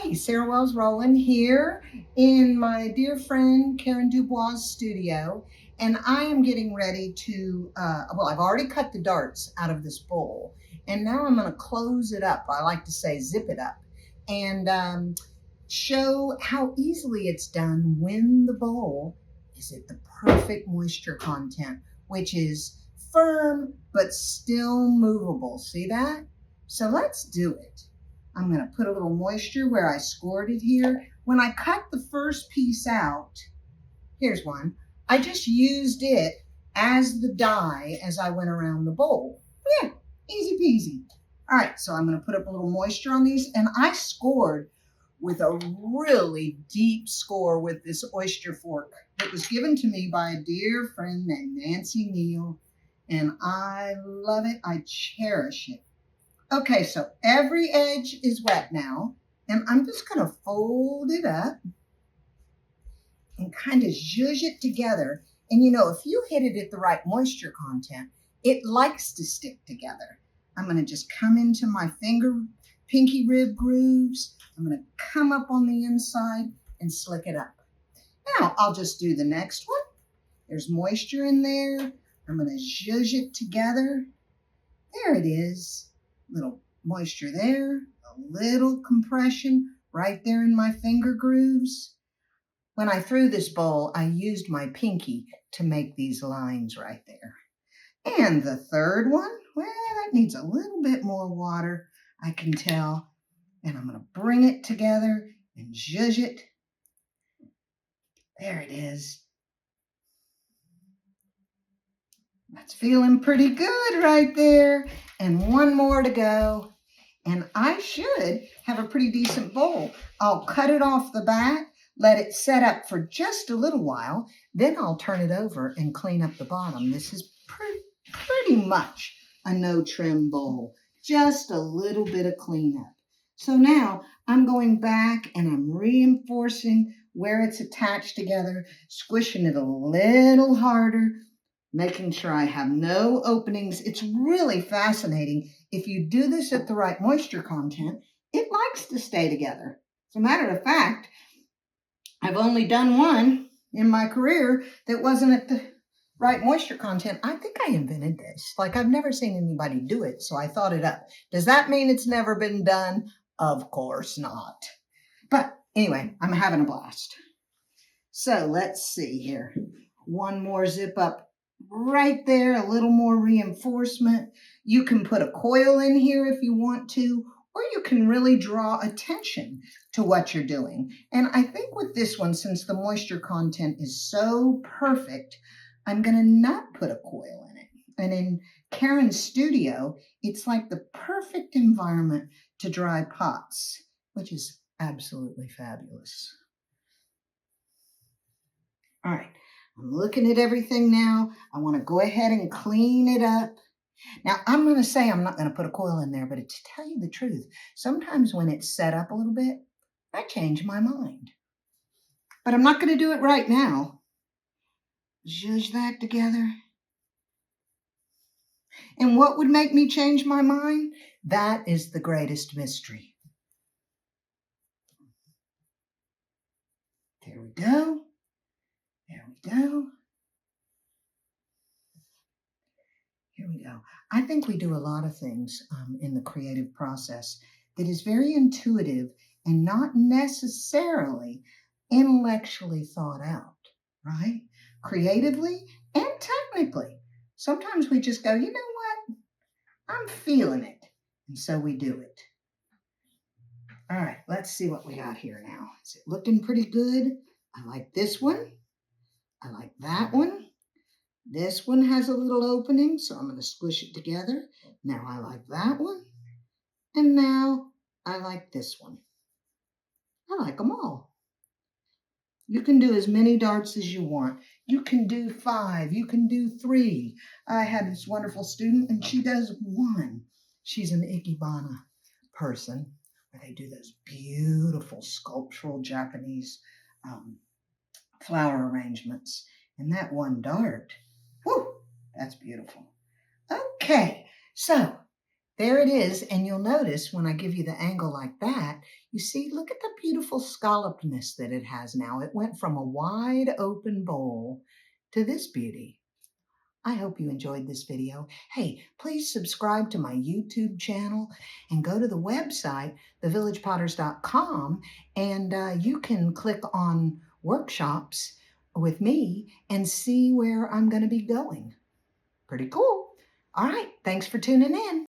Hey, Sarah Wells Rolland here in my dear friend Karen Dubois' studio, and I am getting ready to, I've already cut the darts out of this bowl, and now I'm going to close it up. I like to say zip it up, and show how easily it's done when the bowl is at the perfect moisture content, which is firm but still movable. See that? So let's do it. I'm going to put a little moisture where I scored it here. When I cut the first piece out, here's one, I just used it as the die as I went around the bowl. Yeah, easy peasy. All right, so I'm going to put up a little moisture on these, and I scored with a really deep score with this oyster fork. It was given to me by a dear friend named Nancy Neal, and I love it. I cherish it. Okay, so every edge is wet now, and I'm just going to fold it up and kind of zhuzh it together. And you know, if you hit it at the right moisture content, it likes to stick together. I'm going to just come into my pinky rib grooves. I'm going to come up on the inside and slick it up. Now, I'll just do the next one. There's moisture in there. I'm going to zhuzh it together. There it is. Little moisture there, a little compression right there in my finger grooves. When I threw this bowl, I used my pinky to make these lines right there. And the third one, well, that needs a little bit more water, I can tell. And I'm going to bring it together and zhuzh it. There it is. That's feeling pretty good right there. And one more to go. And I should have a pretty decent bowl. I'll cut it off the back, let it set up for just a little while. Then I'll turn it over and clean up the bottom. This is pretty much a no trim bowl. Just a little bit of cleanup. So now I'm going back and I'm reinforcing where it's attached together, squishing it a little harder, making sure I have no openings. It's really fascinating. If you do this at the right moisture content, it likes to stay together. As a matter of fact, I've only done one in my career that wasn't at the right moisture content. I think I invented this. Like, I've never seen anybody do it, so I thought it up. Does that mean it's never been done? Of course not. But anyway, I'm having a blast. So let's see here. One more zip up right there, a little more reinforcement. You can put a coil in here if you want to, or you can really draw attention to what you're doing. And I think with this one, since the moisture content is so perfect, I'm going to not put a coil in it. And in Karen's studio, it's like the perfect environment to dry pots, which is absolutely fabulous. All right. I'm looking at everything now. I want to go ahead and clean it up. Now, I'm going to say I'm not going to put a coil in there, but to tell you the truth, sometimes when it's set up a little bit, I change my mind. But I'm not going to do it right now. Zhuzh that together. And what would make me change my mind? That is the greatest mystery. There we go. There we go. Here we go. I think we do a lot of things in the creative process that is very intuitive and not necessarily intellectually thought out, right? Creatively and technically. Sometimes we just go, you know what? I'm feeling it. And so we do it. All right, let's see what we got here now. Is it looking pretty good? I like this one. I like that one. This one has a little opening, so I'm going to squish it together. Now I like that one. And now I like this one. I like them all. You can do as many darts as you want. You can do 5. You can do 3. I had this wonderful student, and she does 1. She's an Ikebana person, where they do those beautiful sculptural Japanese flower arrangements. And that one dart, whoo, that's beautiful. Okay, so There it is, and you'll notice when I give you the angle like that, you see, look at the beautiful scallopedness that it has now. It went from a wide open bowl to this beauty. I hope you enjoyed this video. Hey, please subscribe to my YouTube channel and go to the website, thevillagepotters.com, and you can click on workshops with me and see where I'm going to be going. Pretty cool. All right, thanks for tuning in.